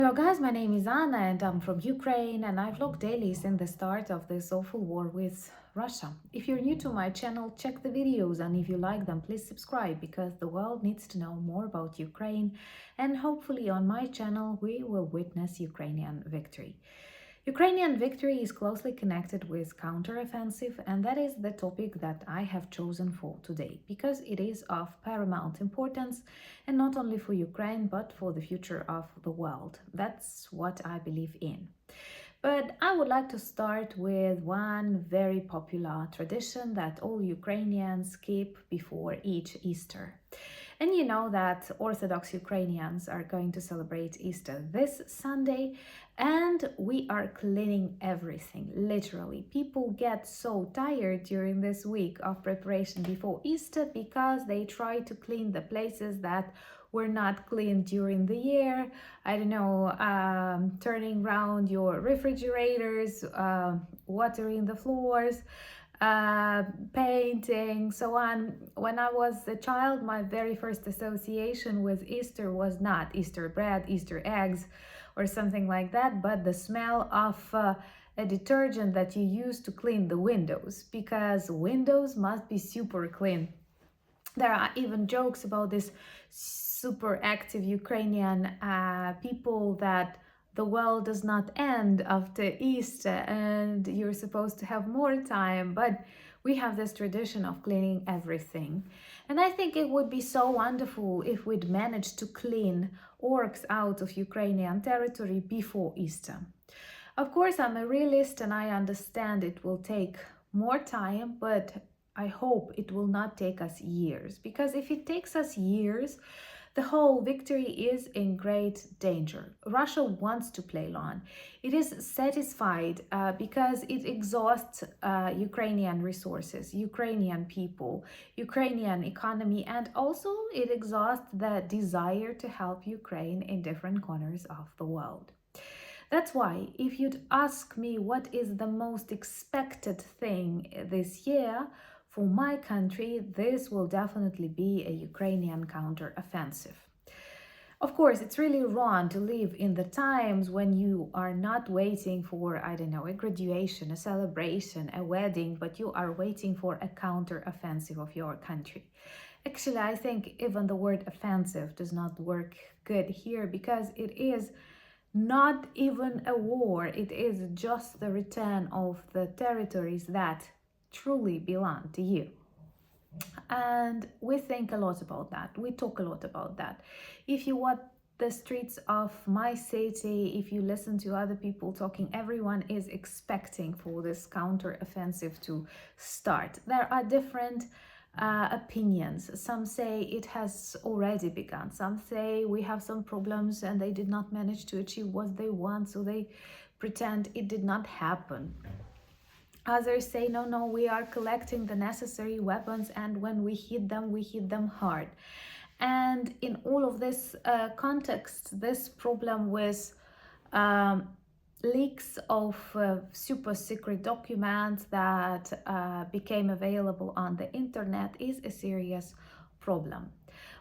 Hello guys, my name is Anna and I'm from Ukraine and I vlog daily since the start of this awful war with Russia. If you're new to my channel, check the videos and if you like them, please subscribe because the world needs to know more about Ukraine and hopefully on my channel we will witness Ukrainian victory. Ukrainian victory is closely connected with counteroffensive, and that is the topic that I have chosen for today because it is of paramount importance and not only for Ukraine but for the future of the world. That's what I believe in. But I would like to start with one very popular tradition that all Ukrainians keep before each Easter. And you know that Orthodox Ukrainians are going to celebrate Easter this Sunday, and we are cleaning everything, literally. People get so tired during this week of preparation before Easter because they try to clean the places that were not cleaned during the year. I don't know, turning around your refrigerators, watering the floors, painting, so on. When I was a child, my very first association with Easter was not Easter bread, Easter eggs, or something like that, but the smell of a detergent that you use to clean the windows, because windows must be super clean. There are even jokes about this super active Ukrainian people that the world does not end after Easter and you're supposed to have more time, but we have this tradition of cleaning everything. And I think it would be so wonderful if we'd manage to clean orcs out of Ukrainian territory before Easter. Of course, I'm a realist and I understand it will take more time, but I hope it will not take us years, because if it takes us years, the whole victory is in great danger. Russia wants to play long. It is satisfied because it exhausts Ukrainian resources, Ukrainian people, Ukrainian economy, and also it exhausts the desire to help Ukraine in different corners of the world. That's why, if you'd ask me what is the most expected thing this year for my country, this will definitely be a Ukrainian counteroffensive. Of course, it's really wrong to live in the times when you are not waiting for, I don't know, a graduation, a celebration, a wedding, but you are waiting for a counteroffensive of your country. Actually, I think even the word offensive does not work good here because it is not even a war, it is just the return of the territories that truly belong to you. And we think a lot about that, we talk a lot about that. If you walk the streets of my city, if you listen to other people talking, everyone is expecting for this counter-offensive to start. There are different opinions. Some say it has already begun. Some say we have some problems and they did not manage to achieve what they want, so they pretend it did not happen. Others say, no, we are collecting the necessary weapons and when we hit them hard. And in all of this context, this problem with leaks of super secret documents that became available on the internet is a serious problem.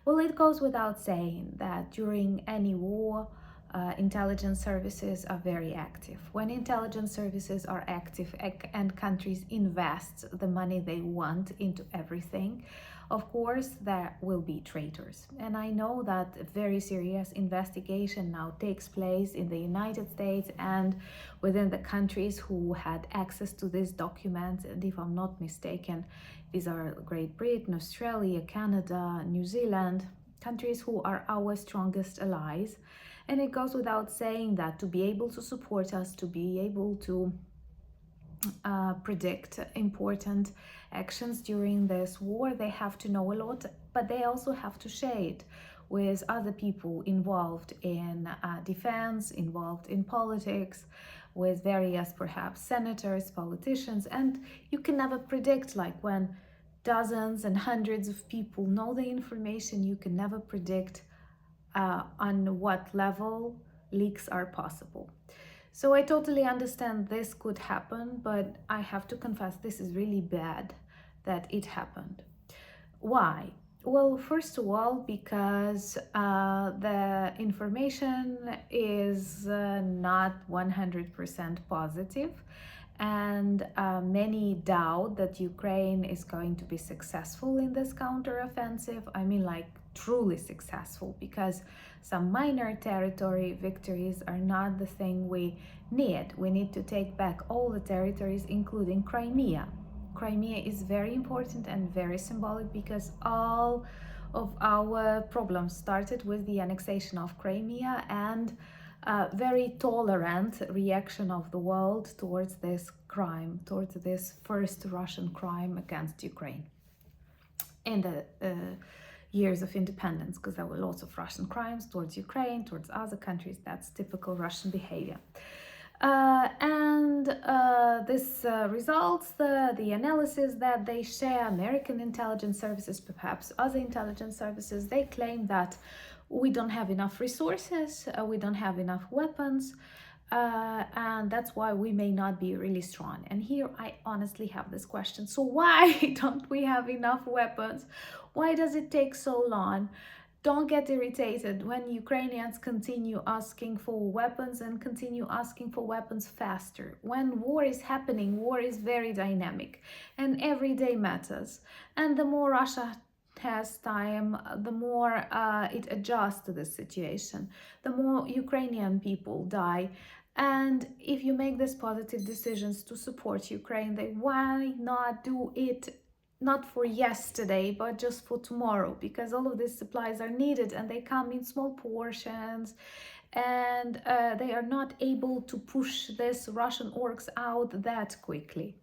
Well, it goes without saying that during any war, intelligence services are very active. When intelligence services are active and countries invest the money they want into everything, of course, there will be traitors. And I know that a very serious investigation now takes place in the United States and within the countries who had access to these documents. And if I'm not mistaken, these are Great Britain, Australia, Canada, New Zealand, countries who are our strongest allies. And it goes without saying that to be able to support us, to be able to predict important actions during this war, they have to know a lot, but they also have to share it with other people involved in defense, involved in politics, with various perhaps senators, politicians. And you can never predict, like when dozens and hundreds of people know the information, you can never predict on what level leaks are possible. So I totally understand this could happen, but I have to confess this is really bad that it happened. Why? Well, first of all, because the information is not 100% positive, and many doubt that Ukraine is going to be successful in this counteroffensive. I mean, like truly successful, because some minor territory victories are not the thing we need. We need to take back all the territories, including Crimea. Crimea is very important and very symbolic, because all of our problems started with the annexation of Crimea and a very tolerant reaction of the world towards this crime, towards this first Russian crime against Ukraine in the years of independence, because there were lots of Russian crimes towards Ukraine, towards other countries. That's typical Russian behavior. And this results, the analysis that they share, American intelligence services, perhaps other intelligence services, they claim that we don't have enough resources, we don't have enough weapons, and that's why we may not be really strong. And here I honestly have this question. So why don't we have enough weapons? Why does it take so long? Don't get irritated when Ukrainians continue asking for weapons and continue asking for weapons faster. When war is happening, war is very dynamic and every day matters. And the more Russia has time, the more it adjusts to this situation, the more Ukrainian people die. And if you make these positive decisions to support Ukraine, then why not do it not for yesterday, but just for tomorrow? Because all of these supplies are needed and they come in small portions, and they are not able to push this Russian orcs out that quickly.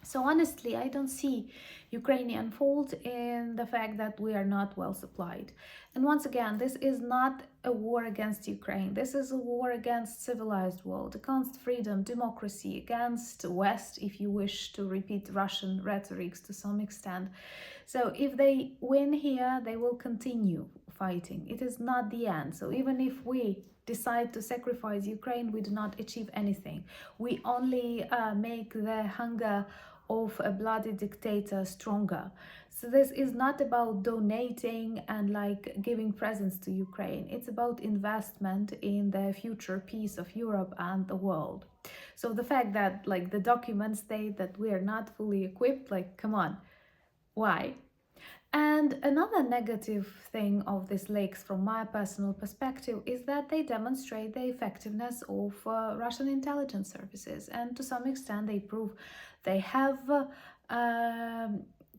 So honestly, I don't see Ukrainian fault in the fact that we are not well supplied. And once again, this is not a war against Ukraine. This is a war against civilized world, against freedom, democracy, against West, if you wish to repeat Russian rhetorics to some extent. So if they win here, they will continue fighting. It is not the end. So even if we decide to sacrifice Ukraine, we do not achieve anything. We only make the hunger of a bloody dictator stronger. So this is not about donating and like giving presents to Ukraine. It's about investment in the future peace of Europe and the world. So the fact that like the documents state that we are not fully equipped, like come on, why? And another negative thing of these leaks, from my personal perspective, is that they demonstrate the effectiveness of Russian intelligence services. And to some extent, they prove they have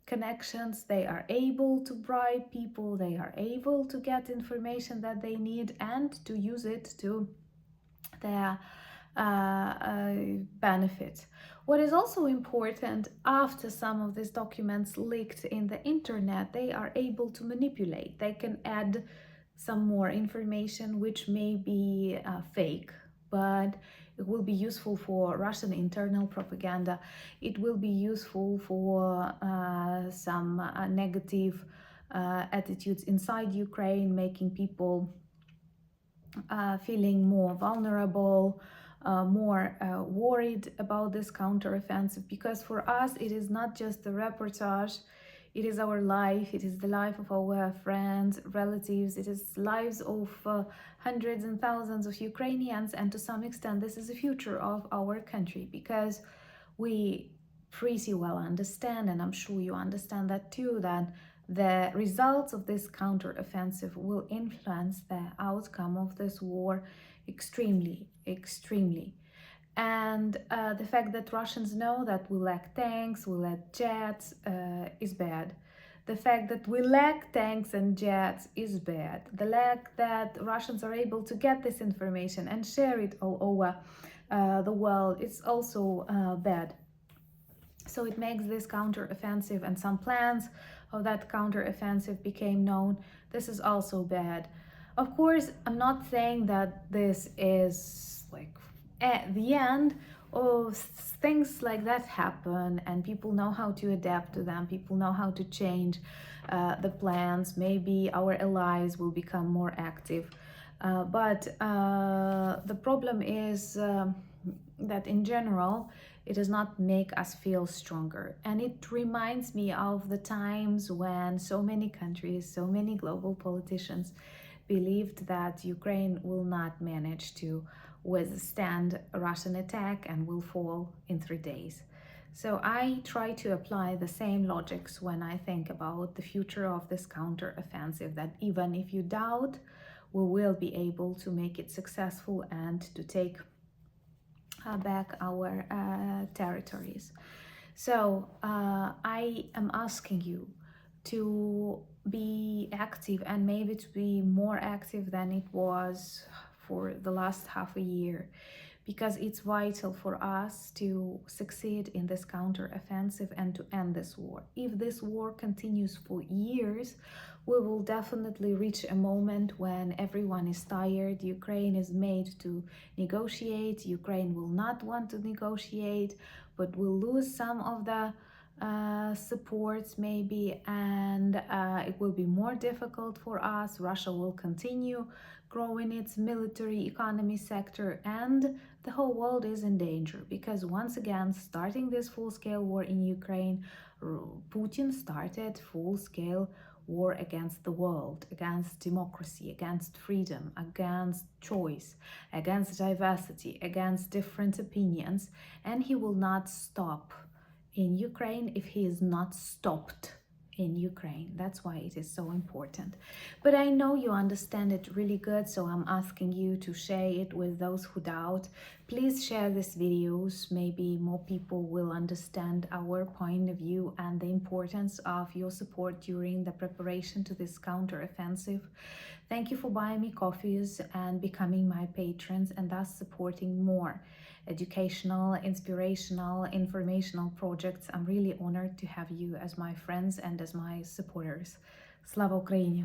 connections, they are able to bribe people, they are able to get information that they need and to use it to their benefit. What is also important, after some of these documents leaked in the internet, they are able to manipulate. They can add some more information which may be fake, but it will be useful for Russian internal propaganda. It will be useful for some negative attitudes inside Ukraine, making people feeling more vulnerable, more worried about this counteroffensive, because for us it is not just a reportage, it is our life, it is the life of our friends, relatives, it is lives of hundreds and thousands of Ukrainians, and to some extent this is the future of our country, because we pretty well understand, and I'm sure you understand that too, that the results of this counteroffensive will influence the outcome of this war extremely, extremely. And the fact that Russians know that we lack tanks, we lack jets, is bad. The fact that we lack tanks and jets is bad. The lack that Russians are able to get this information and share it all over the world is also bad. So it makes this counteroffensive, and some plans of that counteroffensive became known. This is also bad. Of course, I'm not saying that this is like at the end of things like that happen, and people know how to adapt to them. People know how to change the plans. Maybe our allies will become more active. But the problem is that in general, it does not make us feel stronger. And it reminds me of the times when so many countries, so many global politicians believed that Ukraine will not manage to withstand a Russian attack and will fall in 3 days. So I try to apply the same logics when I think about the future of this counter-offensive, that even if you doubt, we will be able to make it successful and to take back our territories. So I am asking you to be active, and maybe to be more active than it was for the last half a year, because it's vital for us to succeed in this counter-offensive and to end this war. If this war continues for years, we will definitely reach a moment when everyone is tired. Ukraine is made to negotiate. Ukraine will not want to negotiate, but will lose some of the supports maybe, and it will be more difficult for us. Russia will continue growing its military economy sector, and the whole world is in danger, because once again, starting this full-scale war in Ukraine, Putin started full-scale war against the world, against democracy, against freedom, against choice, against diversity, against different opinions, and he will not stop in Ukraine if he is not stopped in Ukraine. That's why it is so important. But I know you understand it really good, so I'm asking you to share it with those who doubt. Please share these videos. Maybe more people will understand our point of view and the importance of your support during the preparation to this counter-offensive. Thank you for buying me coffees and becoming my patrons, and thus supporting more educational, inspirational, informational projects. I'm really honored to have you as my friends and as my supporters. Slava Ukraini!